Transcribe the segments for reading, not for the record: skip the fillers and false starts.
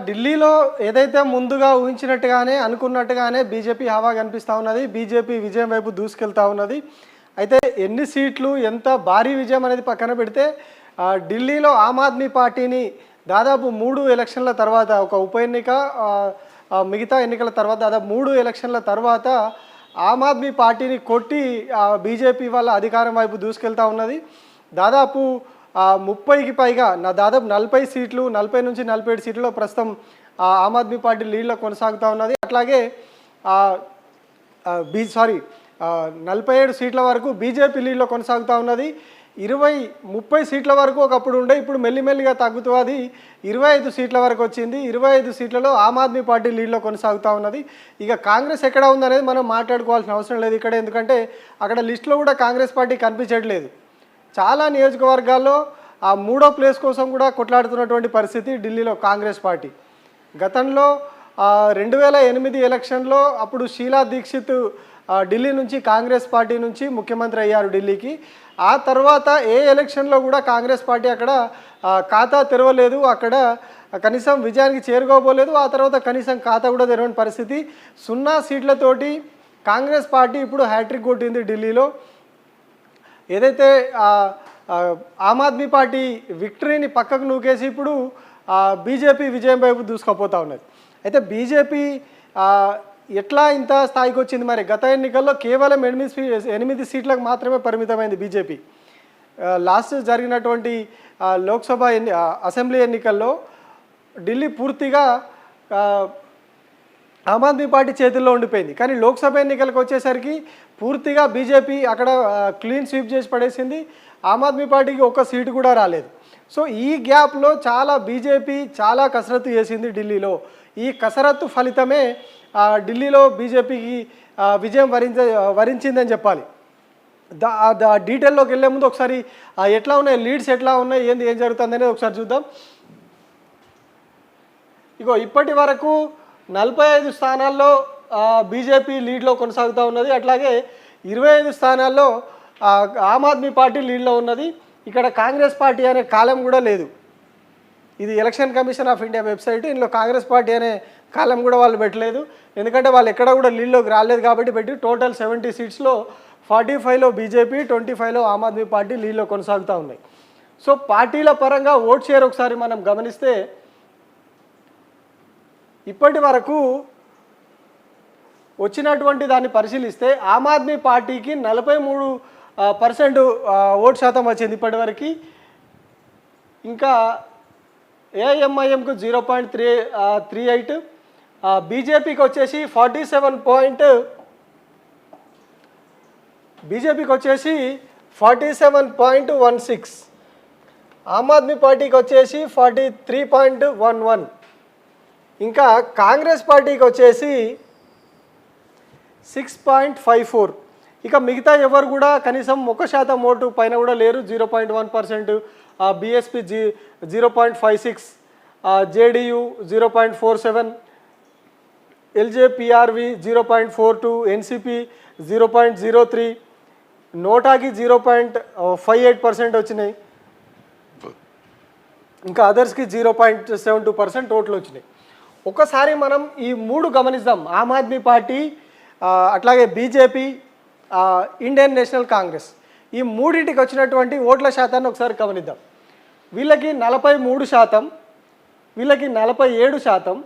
ఢిల్లీలో ఏదైతే ముందుగా ఊహించినట్టుగానే అనుకున్నట్టుగానే బీజేపీ హవా కనిపిస్తూ ఉన్నది. బీజేపీ విజయం వైపు దూసుకెళ్తూ ఉన్నది. అయితే ఎన్ని సీట్లు ఎంత భారీ విజయం అనేది పక్కన పెడితే ఢిల్లీలో ఆమ్ ఆద్మీ పార్టీని దాదాపు 3 ఎలక్షన్ల తర్వాత ఒక ఉప ఎన్నిక మిగతా ఎన్నికల తర్వాత దాదాపు 3 ఎలక్షన్ల తర్వాత ఆమ్ ఆద్మీ పార్టీని కొట్టి బీజేపీ వాళ్ళ అధికారం వైపు దూసుకెళ్తూ ఉన్నది. దాదాపు 30కి పైగా దాదాపు 40 సీట్లు 40 నుంచి 47 సీట్లలో ప్రస్తుతం ఆమ్ ఆద్మీ పార్టీ లీడ్లో కొనసాగుతూ ఉన్నది. అట్లాగే 47 సీట్ల వరకు బీజేపీ లీడ్లో కొనసాగుతూ ఉన్నది. 20-30 సీట్ల వరకు ఒకప్పుడు ఉండే, ఇప్పుడు మెల్లిమెల్లిగా తగ్గుతూ అది 25 సీట్ల వరకు వచ్చింది. 25 సీట్లలో ఆమ్ ఆద్మీ పార్టీ లీడ్లో కొనసాగుతూ ఉన్నది. ఇక కాంగ్రెస్ ఎక్కడ ఉందనేది మనం మాట్లాడుకోవాల్సిన అవసరం లేదు ఇక్కడ, ఎందుకంటే అక్కడ లిస్టులో కూడా కాంగ్రెస్ పార్టీ కనిపించట్లేదు. చాలా నియోజకవర్గాల్లో ఆ 3వ ప్లేస్ కోసం కూడా కొట్లాడుతున్నటువంటి పరిస్థితి ఢిల్లీలో కాంగ్రెస్ పార్టీ. గతంలో 2008 ఎలక్షన్లో అప్పుడు షీలా దీక్షిత్ ఢిల్లీ నుంచి కాంగ్రెస్ పార్టీ నుంచి ముఖ్యమంత్రి అయ్యారు ఢిల్లీకి. ఆ తర్వాత ఏ ఎలక్షన్లో కూడా కాంగ్రెస్ పార్టీ అక్కడ ఖాతా తెరవలేదు, అక్కడ కనీసం విజయానికి చేరుకోబోలేదు. ఆ తర్వాత కనీసం ఖాతా కూడా తెరవని పరిస్థితి. 0 సీట్లతోటి కాంగ్రెస్ పార్టీ ఇప్పుడు హ్యాట్రిక్ కొట్టింది ఢిల్లీలో. ఏదైతే ఆమ్ ఆద్మీ పార్టీ విక్టరీని పక్కకు నూకేసి ఇప్పుడు బీజేపీ విజయం వైపు దూసుకుపోతూ ఉన్నది. అయితే బీజేపీ ఎట్లా ఇంత స్థాయికి వచ్చింది? మరి గత ఎన్నికల్లో కేవలం 8 సీట్లకు మాత్రమే పరిమితమైంది బీజేపీ. లాస్ట్ జరిగినటువంటి లోక్సభ అసెంబ్లీ ఎన్నికల్లో ఢిల్లీ పూర్తిగా ఆమ్ ఆద్మీ పార్టీ చేతుల్లో ఉండిపోయింది. కానీ లోక్సభ ఎన్నికలకు వచ్చేసరికి పూర్తిగా బీజేపీ అక్కడ క్లీన్ స్వీప్ చేసి పడేసింది. ఆమ్ ఆద్మీ పార్టీకి ఒక్క సీటు కూడా రాలేదు. సో ఈ గ్యాప్లో బీజేపీ చాలా కసరత్తు చేసింది ఢిల్లీలో. ఈ కసరత్తు ఫలితమే ఢిల్లీలో బీజేపీకి విజయం వరించిందని చెప్పాలి. డీటెయిల్లోకి వెళ్ళే ముందు ఒకసారి ఎట్లా ఉన్నాయి లీడ్స్, ఎట్లా ఉన్నాయి, ఏం జరుగుతుంది అనేది ఒకసారి చూద్దాం. ఇగో ఇప్పటి వరకు 45 స్థానాల్లో బీజేపీ లీడ్లో కొనసాగుతూ ఉన్నది. అట్లాగే 25 స్థానాల్లో ఆమ్ ఆద్మీ పార్టీ లీడ్లో ఉన్నది. ఇక్కడ కాంగ్రెస్ పార్టీ అనే కాలం కూడా లేదు. ఇది election commission of India website. ఇందులో కాంగ్రెస్ పార్టీ అనే కాలం కూడా వాళ్ళు పెట్టలేదు, ఎందుకంటే వాళ్ళు ఎక్కడ కూడా లీడ్లోకి రాలేదు కాబట్టి పెట్టి total 70 సీట్స్లో 45లో BJP, 25లో Aam Aadmi party లీడ్లో కొనసాగుతూ ఉన్నాయి. సో పార్టీల పరంగా ఓట్ షేర్ ఒకసారి మనం గమనిస్తే ఇప్పటి వరకు వచ్చినటువంటి దాన్ని పరిశీలిస్తే ఆమ్ ఆద్మీ పార్టీకి 43% ఓటు శాతం వచ్చింది ఇప్పటివరకు. ఇంకా ఏఐఎంఐఎంకు 0.38, బీజేపీకి వచ్చేసి 47.16, ఆమ్ ఆద్మీ పార్టీకి వచ్చేసి 43.11, ఇంకా కాంగ్రెస్ పార్టీకి వచ్చేసి 6.54. ఇక మిగతా ఎవరు కూడా కనీసం 1% ఓటు పైన కూడా లేరు. 0.1%, బీఎస్పీ 0.56, జేడీయూ 0.47, ఎల్జేపీఆర్వి 0.42, ఎన్సీపీ 0.03, నోటాకి 0.58% వచ్చినాయి. ఇంకా అదర్స్కి 0.72% ఓట్లు వచ్చినాయి. ఒకసారి మనం ఈ 3 గమనిద్దాం, ఆమ్ ఆద్మీ పార్టీ, అట్లాగే బీజేపీ, ఇండియన్ నేషనల్ కాంగ్రెస్, ఈ మూడింటికి వచ్చినటువంటి ఓట్ల శాతాన్ని ఒకసారి గమనిద్దాం. వీళ్ళకి 43%, వీళ్ళకి 47%,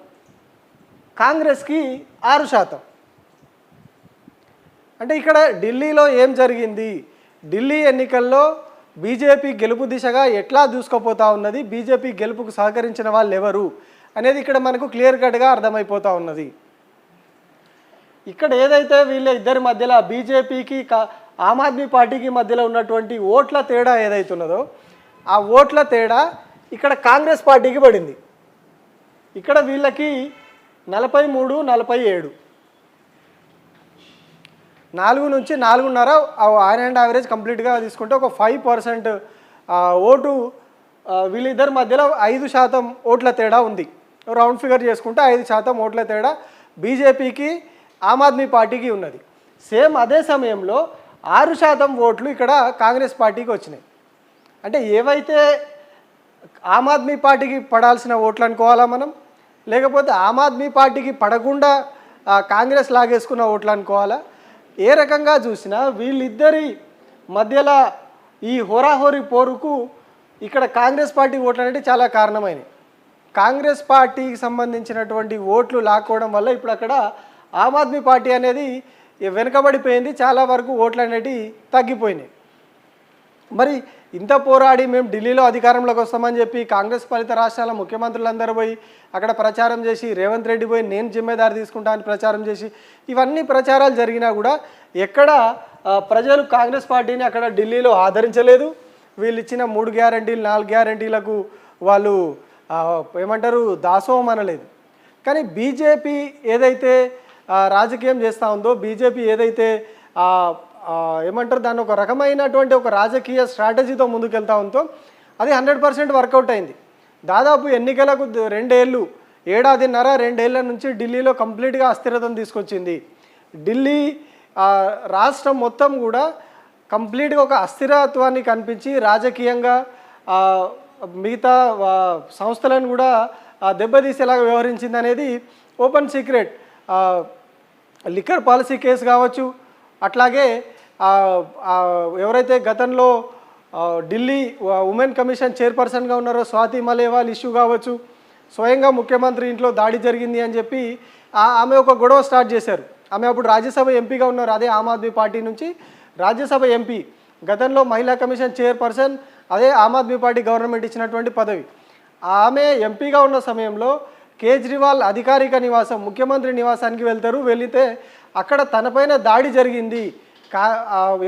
కాంగ్రెస్కి 6%. అంటే ఇక్కడ ఢిల్లీలో ఏం జరిగింది? ఢిల్లీ ఎన్నికల్లో బీజేపీ గెలుపు దిశగా ఎట్లా దూసుకుపోతూ ఉన్నది, బీజేపీ గెలుపుకు సహకరించిన వాళ్ళు ఎవరు అనేది ఇక్కడ మనకు క్లియర్ కట్గా అర్థమైపోతూ ఉన్నది. ఇక్కడ ఏదైతే వీళ్ళ ఇద్దరి మధ్యలో బీజేపీకి ఆమ్ ఆద్మీ పార్టీకి మధ్యలో ఉన్నటువంటి ఓట్ల తేడా ఏదైతున్నదో ఆ ఓట్ల తేడా ఇక్కడ కాంగ్రెస్ పార్టీకి పడింది. ఇక్కడ వీళ్ళకి 43-47, 4 నుంచి 4.5 ఆన్ అండ్ యావరేజ్ కంప్లీట్గా తీసుకుంటే ఒక 5% ఓటు వీళ్ళిద్దరి మధ్యలో 5% ఓట్ల తేడా ఉంది. రౌండ్ ఫిగర్ చేసుకుంటే 5% ఓట్ల తేడా బీజేపీకి ఆమ్ ఆద్మీ పార్టీకి ఉన్నది. సేమ్ అదే సమయంలో 6% ఓట్లు ఇక్కడ కాంగ్రెస్ పార్టీకి వచ్చినాయి. అంటే ఏవైతే ఆమ్ ఆద్మీ పార్టీకి పడాల్సిన ఓట్లు అనుకోవాలా మనం, లేకపోతే ఆమ్ ఆద్మీ పార్టీకి పడకుండా కాంగ్రెస్ లాగేసుకున్న ఓట్లు అనుకోవాలా? ఏ రకంగా చూసినా వీళ్ళిద్దరి మధ్యలో ఈ హోరాహోరీ పోరుకు ఇక్కడ కాంగ్రెస్ పార్టీ ఓట్లు అనేది చాలా కారణమైనవి. కాంగ్రెస్ పార్టీకి సంబంధించినటువంటి ఓట్లు లాక్కోవడం వల్ల ఇప్పుడు అక్కడ ఆమ్ ఆద్మీ పార్టీ అనేది వెనుకబడిపోయింది, చాలా వరకు ఓట్లు అనేవి తగ్గిపోయినాయి. మరి ఇంత పోరాడి మేము ఢిల్లీలో అధికారంలోకి వస్తామని చెప్పి కాంగ్రెస్ పాలిత రాష్ట్రాల ముఖ్యమంత్రులందరూ పోయి అక్కడ ప్రచారం చేసి, రేవంత్ రెడ్డి పోయి నేను జిమ్మేదారి తీసుకుంటా అని ప్రచారం చేసి, ఇవన్నీ ప్రచారాలు జరిగినా కూడా ఎక్కడ ప్రజలు కాంగ్రెస్ పార్టీని అక్కడ ఢిల్లీలో ఆదరించలేదు. వీళ్ళు ఇచ్చిన 3 గ్యారంటీలు 4 గ్యారంటీలకు వాళ్ళు ఏమంటారు దాసోహం అనలేదు. కానీ బీజేపీ ఏదైతే రాజకీయం చేస్తూ ఉందో, బీజేపీ ఏదైతే ఏమంటారు దాన్ని ఒక రకమైనటువంటి ఒక రాజకీయ స్ట్రాటజీతో ముందుకెళ్తా ఉందో అది 100% వర్కౌట్ అయింది. దాదాపు ఎన్నికలకు 2 ఏళ్ళు, 1.5-2 ఏళ్ల నుంచి ఢిల్లీలో కంప్లీట్గా అస్థిరతను తీసుకొచ్చింది. ఢిల్లీ రాష్ట్రం మొత్తం కూడా కంప్లీట్గా ఒక అస్థిరత్వాన్ని కనిపించి రాజకీయంగా మిగతా సంస్థలను కూడా దెబ్బతీసేలాగా వ్యవహరించింది అనేది open secret. Liquor policy case కావచ్చు, అట్లాగే ఎవరైతే గతంలో ఢిల్లీ ఉమెన్ కమిషన్ చైర్పర్సన్గా ఉన్నారో స్వాతి మలేవాల్ ఇష్యూ కావచ్చు, స్వయంగా ముఖ్యమంత్రి ఇంట్లో దాడి జరిగింది అని చెప్పి ఆమె ఒక గొడవ స్టార్ట్ చేశారు. ఆమె అప్పుడు రాజ్యసభ ఎంపీగా ఉన్నారు, అదే ఆమ్ ఆద్మీ పార్టీ నుంచి రాజ్యసభ ఎంపీ. గతంలో మహిళా కమిషన్ చైర్పర్సన్, అదే ఆమ్ ఆద్మీ పార్టీ గవర్నమెంట్ ఇచ్చినటువంటి పదవి. ఆమె ఎంపీగా ఉన్న సమయంలో కేజ్రీవాల్ అధికారిక నివాసం ముఖ్యమంత్రి నివాసానికి వెళితే అక్కడ తనపైన దాడి జరిగింది,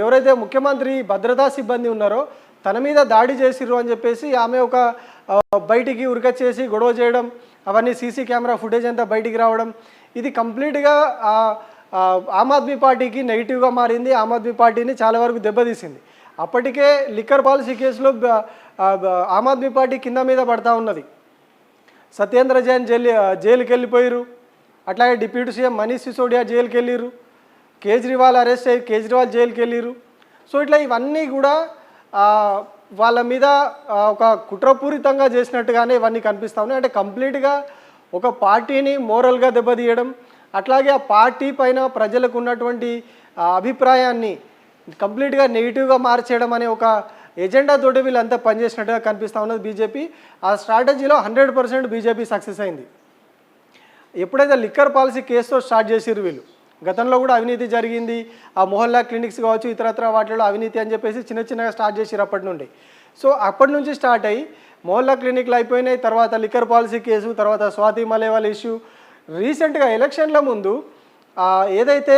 ఎవరైతే ముఖ్యమంత్రి భద్రతా సిబ్బంది ఉన్నారో తన మీద దాడి చేసిర్రు అని చెప్పేసి ఆమె ఒక బయటికి ఉరికొచ్చేసి గొడవ చేయడం, అవన్నీ సీసీ కెమెరా ఫుటేజ్ అంతా బయటికి రావడం, ఇది కంప్లీట్గా ఆమ్ ఆద్మీ పార్టీకి నెగిటివ్గా మారింది. ఆమ్ ఆద్మీ పార్టీని చాలా వరకు దెబ్బతీసింది. అప్పటికే లిక్కర్ పాలసీ కేసులో ఆమ్ ఆద్మీ పార్టీ కింద మీద పడతా ఉన్నది. సత్యేంద్ర జైన్ జైలుకి వెళ్ళిపోయారు, అట్లాగే డిప్యూటీ సీఎం మనీష్ సిసోడియా జైలుకి వెళ్ళిరు, కేజ్రీవాల్ అరెస్ట్ అయ్యి కేజ్రీవాల్ జైలుకి వెళ్ళిరు. సో ఇట్లా ఇవన్నీ కూడా వాళ్ళ మీద ఒక కుట్రపూరితంగా చేసినట్టుగానే ఇవన్నీ కనిపిస్తూ ఉన్నాయి. అంటే కంప్లీట్గా ఒక పార్టీని మోరల్గా దెబ్బతీయడం, అట్లాగే ఆ పార్టీ పైన ప్రజలకు ఉన్నటువంటి అభిప్రాయాన్ని కంప్లీట్గా నెగిటివ్గా మార్చేయడం అనే ఒక ఎజెండా తోటి వీళ్ళంతా పనిచేసినట్టుగా కనిపిస్తూ ఉన్నది బీజేపీ. ఆ స్ట్రాటజీలో 100% బీజేపీ సక్సెస్ అయింది. ఎప్పుడైతే లిక్కర్ పాలసీ కేసుతో స్టార్ట్ చేసిరు వీళ్ళు, గతంలో కూడా అవినీతి జరిగింది, ఆ మొహల్లా క్లినిక్స్ కావచ్చు ఇతరత్ర వాటిలో అవినీతి అని చెప్పేసి చిన్నగా స్టార్ట్ చేసిరు అప్పటి నుండి. సో అప్పటి నుంచి స్టార్ట్ అయ్యి మొహల్లా క్లినిక్లు అయిపోయినాయి, తర్వాత లిక్కర్ పాలసీ కేసు, తర్వాత స్వాతి మలేవాల్ ఇష్యూ. రీసెంట్గా ఎలక్షన్ల ముందు ఏదైతే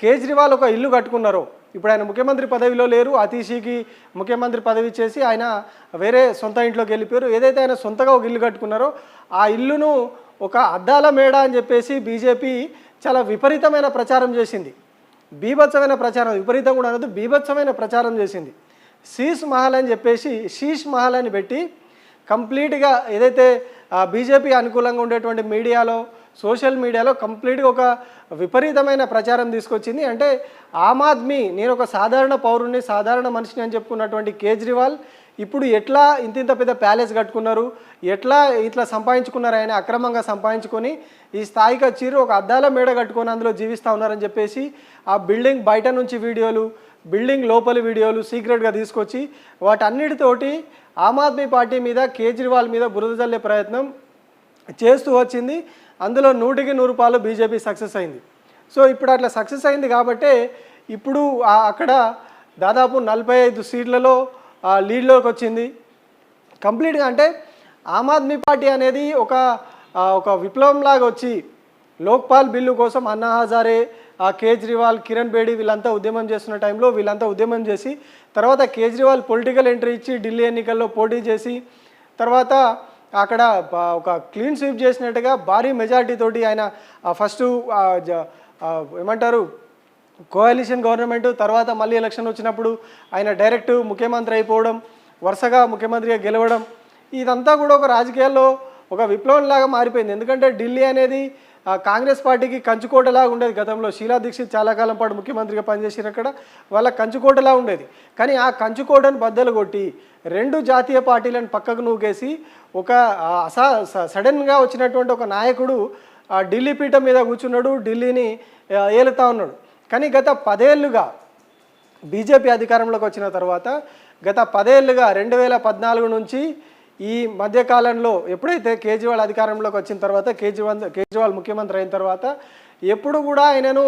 కేజ్రీవాల్ ఒక ఇల్లు కట్టుకున్నారో, ఇప్పుడు ఆయన ముఖ్యమంత్రి పదవిలో లేరు, అతీషికి ముఖ్యమంత్రి పదవి ఇచ్చేసి ఆయన వేరే సొంత ఇంట్లోకి వెళ్ళిపోయారు. ఏదైతే ఆయన సొంతగా ఒక ఇల్లు కట్టుకున్నారో ఆ ఇల్లును ఒక అద్దాల మేడ అని చెప్పేసి బీజేపీ చాలా విపరీతమైన ప్రచారం చేసింది. బీభత్సమైన ప్రచారం, విపరీతం కూడా అనదు, బీభత్సమైన ప్రచారం చేసింది. శీష్ మహల్ అని చెప్పేసి శీష్ మహల్ అని పెట్టి కంప్లీట్గా ఏదైతే బీజేపీ అనుకూలంగా ఉండేటువంటి మీడియాలో, సోషల్ మీడియాలో కంప్లీట్గా ఒక విపరీతమైన ప్రచారం తీసుకొచ్చింది. అంటే ఆమ్ ఆద్మీ, నేను ఒక సాధారణ పౌరుని, సాధారణ మనిషిని అని చెప్పుకున్నటువంటి కేజ్రీవాల్ ఇప్పుడు ఎట్లా ఇంత పెద్ద ప్యాలెస్ కట్టుకున్నారు, ఎట్లా ఇట్లా సంపాదించుకున్నారు, ఆయన అక్రమంగా సంపాదించుకొని ఈ స్థాయికి వచ్చి ఒక అద్దాల మేడ కట్టుకొని అందులో జీవిస్తూ ఉన్నారని చెప్పేసి ఆ బిల్డింగ్ బయట నుంచి వీడియోలు, బిల్డింగ్ లోపలి వీడియోలు సీక్రెట్గా తీసుకొచ్చి వాటన్నిటితోటి ఆమ్ ఆద్మీ పార్టీ మీద, కేజ్రీవాల్ మీద బురద జల్లే ప్రయత్నం చేస్తూ వచ్చింది. అందులో 100% బీజేపీ సక్సెస్ అయింది. సో ఇప్పుడు అట్లా సక్సెస్ అయింది కాబట్టే ఇప్పుడు అక్కడ దాదాపు 45 సీట్లలో లీడ్లోకి వచ్చింది కంప్లీట్గా. అంటే ఆమ్ ఆద్మీ పార్టీ అనేది ఒక విప్లవంలాగా వచ్చి లోక్పాల్ బిల్లు కోసం అన్నా హజారే, కేజ్రీవాల్, కిరణ్ బేడి వీళ్ళంతా ఉద్యమం చేస్తున్న టైంలో వీళ్ళంతా ఉద్యమం చేసి తర్వాత కేజ్రీవాల్ పొలిటికల్ ఎంట్రీ ఇచ్చి ఢిల్లీ ఎన్నికల్లో పోటీ చేసి తర్వాత అక్కడ ఒక క్లీన్ స్వీప్ చేసినట్టుగా భారీ మెజారిటీ తోటి ఆయన ఫస్ట్ ఏమంటారు కోalition గవర్నమెంట్, తర్వాత మళ్ళీ ఎలక్షన్ వచ్చినప్పుడు ఆయన డైరెక్ట్ ముఖ్యమంత్రి అయిపోవడం, వరుసగా ముఖ్యమంత్రిగా గెలవడం, ఇదంతా కూడా ఒక రాజకీయాల్లో ఒక విప్లవంలాగా మారిపోయింది. ఎందుకంటే ఢిల్లీ అనేది కాంగ్రెస్ పార్టీకి కంచుకోటలా ఉండేది. గతంలో షీలా దీక్షిత్ చాలా కాలం పాటు ముఖ్యమంత్రిగా పనిచేసిన అక్కడ వాళ్ళ కంచుకోటలా ఉండేది. కానీ ఆ కంచుకోటను బద్దలు కొట్టి 2 జాతీయ పార్టీలను పక్కకు నూకేసి ఒక సడన్గా వచ్చినటువంటి ఒక నాయకుడు ఢిల్లీ పీఠం మీద కూర్చున్నాడు, ఢిల్లీని ఏలుతా ఉన్నాడు. కానీ గత 10 ఏళ్ళుగా బీజేపీ అధికారంలోకి వచ్చిన తర్వాత గత 10 ఏళ్ళుగా 2014 నుంచి ఈ మధ్యకాలంలో ఎప్పుడైతే కేజ్రీవాల్ అధికారంలోకి వచ్చిన తర్వాత కేజ్రీవాల్ ముఖ్యమంత్రి అయిన తర్వాత ఎప్పుడు కూడా ఆయనను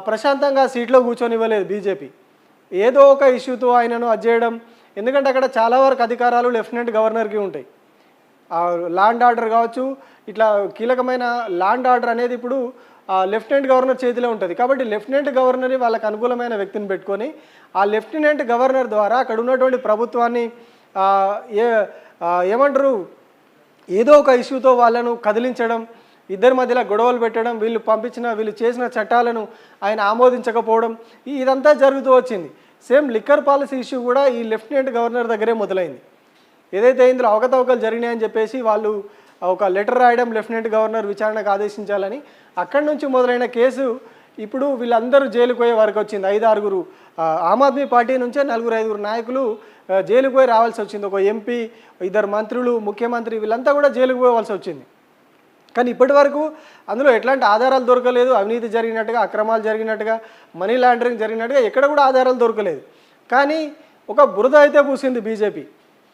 ప్రశాంతంగా సీట్లో కూర్చొనివ్వలేదు బీజేపీ. ఏదో ఒక ఇష్యూతో ఆయనను అజ్జేయడం. ఎందుకంటే అక్కడ చాలా వరకు అధికారాలు లెఫ్టినెంట్ గవర్నర్కి ఉంటాయి. ల్యాండ్ ఆర్డర్ కావచ్చు, ఇట్లా కీలకమైన ల్యాండ్ ఆర్డర్ అనేది ఇప్పుడు లెఫ్టినెంట్ గవర్నర్ చేతిలో ఉంటుంది. కాబట్టి లెఫ్టినెంట్ గవర్నర్ని వాళ్ళకు అనుకూలమైన వ్యక్తిని పెట్టుకొని ఆ లెఫ్టినెంట్ గవర్నర్ ద్వారా అక్కడ ఉన్నటువంటి ప్రభుత్వాన్ని ఏమంటారు ఏదో ఒక ఇష్యూతో వాళ్ళను కదిలించడం, ఇద్దరి మధ్యలో గొడవలు పెట్టడం, వీళ్ళు చేసిన చట్టాలను ఆయన ఆమోదించకపోవడం, ఇదంతా జరుగుతూ వచ్చింది. సేమ్ లిక్కర్ పాలసీ ఇష్యూ కూడా ఈ లెఫ్టినెంట్ గవర్నర్ దగ్గరే మొదలైంది. ఏదైతే ఇందులో అవకతవకలు జరిగినాయని చెప్పేసి వాళ్ళు ఒక లెటర్ రాయడం, లెఫ్టినెంట్ గవర్నర్ విచారణకు ఆదేశించాలని, అక్కడి నుంచి మొదలైన కేసు ఇప్పుడు వీళ్ళందరూ జైలుకు పోయే వరకు వచ్చింది. 5-6 ఆమ్ ఆద్మీ పార్టీ నుంచే 4-5 నాయకులు జైలుకు పోయి రావాల్సి వచ్చింది. ఒక ఎంపీ, 2 మంత్రులు, ముఖ్యమంత్రి వీళ్ళంతా కూడా జైలుకు పోవాల్సి వచ్చింది. కానీ ఇప్పటి వరకు అందులో ఎట్లాంటి ఆధారాలు దొరకలేదు. అవినీతి జరిగినట్టుగా, అక్రమాలు జరిగినట్టుగా, మనీ లాండరింగ్ జరిగినట్టుగా ఎక్కడ కూడా ఆధారాలు దొరకలేదు. కానీ ఒక బురద అయితే పూసింది బీజేపీ.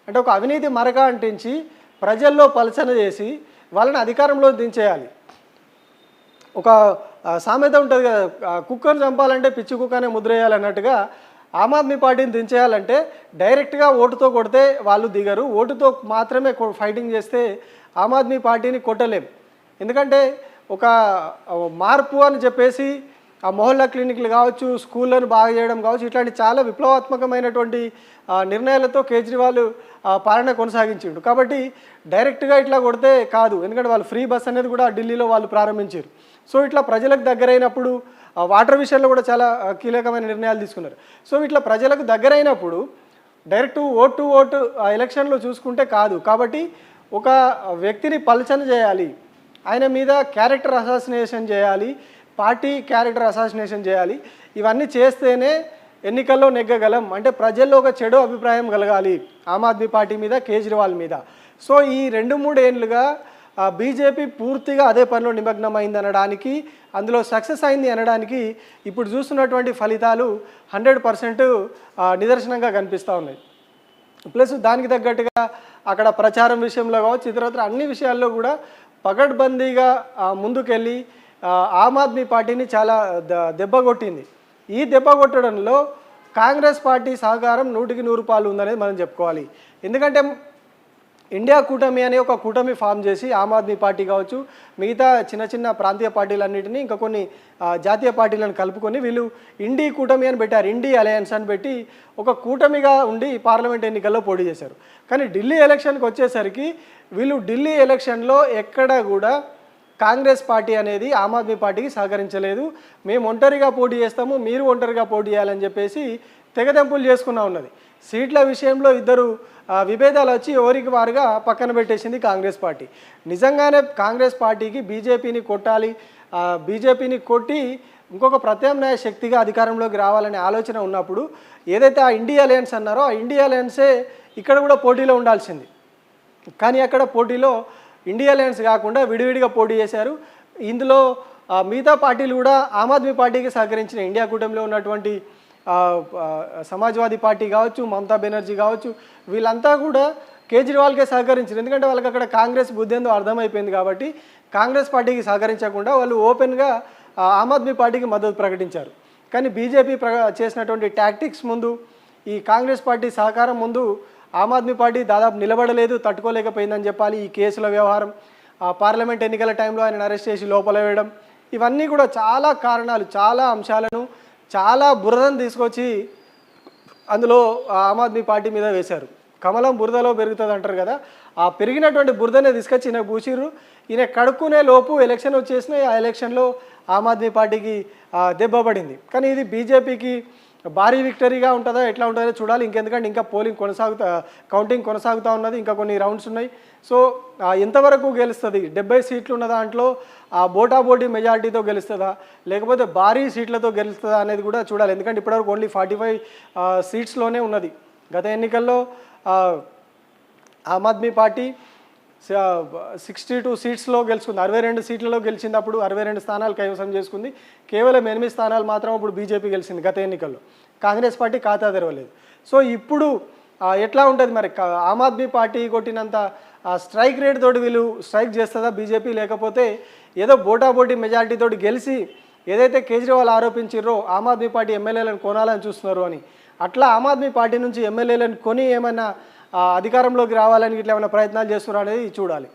అంటే ఒక అవినీతి మరక అంటించి ప్రజల్లో పలచన చేసి వాళ్ళని అధికారంలో దించేయాలి. ఒక సామెత ఉంటుంది కదా, కుక్కను చంపాలంటే పిచ్చి కుక్కనే ముద్రేయాలన్నట్టుగా ఆమ్ ఆద్మీ పార్టీని దించేయాలంటే డైరెక్ట్గా ఓటుతో కొడితే వాళ్ళు దిగరు. ఓటుతో మాత్రమే ఫైటింగ్ చేస్తే ఆమ్ ఆద్మీ పార్టీని కొట్టలేం. ఎందుకంటే ఒక మార్పు అని చెప్పేసి ఆ మొహల్లా క్లినిక్లు కావచ్చు, స్కూళ్ళను బాగా చేయడం కావచ్చు, ఇట్లాంటి చాలా విప్లవాత్మకమైనటువంటి నిర్ణయాలతో కేజ్రీవాల్ పాలన కొనసాగించిండు. కాబట్టి డైరెక్ట్గా ఇట్లా కొడితే కాదు. ఎందుకంటే వాళ్ళు ఫ్రీ బస్ అనేది కూడా ఢిల్లీలో వాళ్ళు ప్రారంభించారు. సో ఇట్లా ప్రజలకు దగ్గరైనప్పుడు వాటర్ విషయంలో కూడా చాలా కీలకమైన నిర్ణయాలు తీసుకున్నారు. సో ఇట్లా ప్రజలకు దగ్గరైనప్పుడు డైరెక్ట్ ఓటు ఎలక్షన్లో చూసుకుంటే కాదు. కాబట్టి ఒక వ్యక్తిని పలచన చేయాలి, ఆయన మీద క్యారెక్టర్ అసాసినేషన్ చేయాలి, పార్టీ క్యారెక్టర్ అసాసినేషన్ చేయాలి. ఇవన్నీ చేస్తేనే ఎన్నికల్లో నెగ్గగలం. అంటే ప్రజల్లో ఒక చెడు అభిప్రాయం కలగాలి ఆమ్ ఆద్మీ పార్టీ మీద, కేజ్రీవాల్ మీద. సో ఈ 2-3 ఏళ్ళుగా బీజేపీ పూర్తిగా అదే పనిలో నిమగ్నమైంది అనడానికి, అందులో సక్సెస్ అయింది అనడానికి ఇప్పుడు చూస్తున్నటువంటి ఫలితాలు 100% నిదర్శనంగా కనిపిస్తూ ఉన్నాయి. ప్లస్ దానికి తగ్గట్టుగా అక్కడ ప్రచారం విషయంలో కావచ్చు, ఇతరత్ర అన్ని విషయాల్లో కూడా పకడ్బందీగా ముందుకెళ్ళి ఆమ్ ఆద్మీ పార్టీని చాలా దెబ్బ కొట్టింది. ఈ దెబ్బ కొట్టడంలో కాంగ్రెస్ పార్టీ సహకారం 100% ఉందనేది మనం చెప్పుకోవాలి. ఎందుకంటే ఇండియా కూటమి అనే ఒక కూటమి ఫామ్ చేసి ఆమ్ ఆద్మీ పార్టీ కావచ్చు, మిగతా చిన్న ప్రాంతీయ పార్టీలన్నింటినీ, ఇంకా కొన్ని జాతీయ పార్టీలను కలుపుకొని వీళ్ళు ఇండీ కూటమి అని పెట్టారు. ఇండీ అలయన్స్ అని పెట్టి ఒక కూటమిగా ఉండి పార్లమెంట్ ఎన్నికల్లో పోటీ చేశారు. కానీ ఢిల్లీ ఎలక్షన్కి వచ్చేసరికి వీళ్ళు ఢిల్లీ ఎలక్షన్లో ఎక్కడ కూడా కాంగ్రెస్ పార్టీ అనేది ఆమ్ ఆద్మీ పార్టీకి సహకరించలేదు. మేము ఒంటరిగా పోటీ చేస్తాము, మీరు ఒంటరిగా పోటీ చేయాలని చెప్పేసి తెగదెంపులు చేసుకున్నా ఉన్నది. సీట్ల విషయంలో ఇద్దరు విభేదాలు వచ్చి ఎవరికి వారుగా పక్కన పెట్టేసింది కాంగ్రెస్ పార్టీ. నిజంగానే కాంగ్రెస్ పార్టీకి బీజేపీని కొట్టాలి, బీజేపీని కొట్టి ఇంకొక ప్రత్యామ్నాయ శక్తిగా అధికారంలోకి రావాలనే ఆలోచన ఉన్నప్పుడు ఏదైతే ఆ ఇండియా అలయన్స్ అన్నారో ఆ ఇండియా అలయన్సే ఇక్కడ కూడా పోటీలో ఉండాల్సింది. కానీ అక్కడ పోటీలో ఇండియా అలయన్స్ కాకుండా విడివిడిగా పోటీ చేశారు. ఇందులో మిగతా పార్టీలు కూడా ఆమ్ ఆద్మీ పార్టీకి సహకరించిన ఇండియా కూటమిలో ఉన్నటువంటి సమాజ్వాదీ పార్టీ కావచ్చు, మమతా బెనర్జీ కావచ్చు, వీళ్ళంతా కూడా కేజ్రీవాల్కే సహకరించారు. ఎందుకంటే వాళ్ళకి అక్కడ కాంగ్రెస్ బుద్ధి ఏందో అర్థమైపోయింది. కాబట్టి కాంగ్రెస్ పార్టీకి సహకరించకుండా వాళ్ళు ఓపెన్గా ఆమ్ ఆద్మీ పార్టీకి మద్దతు ప్రకటించారు. కానీ బీజేపీ చేసినటువంటి టాక్టిక్స్ ముందు, ఈ కాంగ్రెస్ పార్టీ సహకారం ముందు ఆమ్ ఆద్మీ పార్టీ దాదాపు నిలబడలేదు, తట్టుకోలేకపోయిందని చెప్పాలి. ఈ కేసుల వ్యవహారం, పార్లమెంట్ ఎన్నికల టైంలో ఆయన అరెస్ట్ చేసి లోపల వేయడం, ఇవన్నీ కూడా చాలా కారణాలు, చాలా అంశాలను, చాలా బురదను తీసుకొచ్చి అందులో ఆమ్ ఆద్మీ పార్టీ మీద వేశారు. కమలం బురదలో పెరుగుతుంది అంటారు కదా, ఆ పెరిగినటువంటి బురదనే తీసుకొచ్చి ఈయన పూసిర్రు. ఈయన కడుక్కునే లోపు ఎలక్షన్ వచ్చేసిన ఆ ఎలక్షన్లో ఆమ్ ఆద్మీ పార్టీకి దెబ్బ పడింది. కానీ ఇది బీజేపీకి భారీ విక్టరీగా ఉంటుందా ఎట్లా ఉంటుందో చూడాలి. ఇంకెందుకంటే ఇంకా కౌంటింగ్ కొనసాగుతూ ఉన్నది, ఇంకా కొన్ని రౌండ్స్ ఉన్నాయి. సో ఎంతవరకు గెలుస్తుంది, 70 సీట్లు ఉన్న దాంట్లో బోటాబోటీ మెజారిటీతో గెలుస్తుందా లేకపోతే భారీ సీట్లతో గెలుస్తుందా అనేది కూడా చూడాలి. ఎందుకంటే ఇప్పటివరకు ఓన్లీ 45 సీట్స్లోనే ఉన్నది. గత ఎన్నికల్లో ఆమ్ ఆద్మీ పార్టీ 62 సీట్స్లో గెలుచుకుంది, 62 సీట్లలో గెలిచింది. అప్పుడు 62 స్థానాలు కైవసం చేసుకుంది. కేవలం 8 స్థానాలు మాత్రం ఇప్పుడు బీజేపీ గెలిచింది గత ఎన్నికల్లో. కాంగ్రెస్ పార్టీ ఖాతా తెరవలేదు. సో ఇప్పుడు ఎట్లా ఉంటుంది మరి, Aam Aadmi party కొట్టినంత strike rate తోటి వీళ్ళు స్ట్రైక్ చేస్తుందా బీజేపీ, లేకపోతే ఏదో బోటాబోటీ మెజారిటీ తోటి గెలిచి ఏదైతే కేజ్రీవాల్ ఆరోపించారో ఆమ్ ఆద్మీ పార్టీ ఎమ్మెల్యేలను కొనాలని చూస్తున్నారు అని, అట్లా ఆమ్ ఆద్మీ పార్టీ నుంచి ఎమ్మెల్యేలను కొని ఏమైనా అధికారంలోకి రావాలని ఇట్లా ఏమైనా ప్రయత్నాలు చేస్తున్నారు అనేది చూడాలి.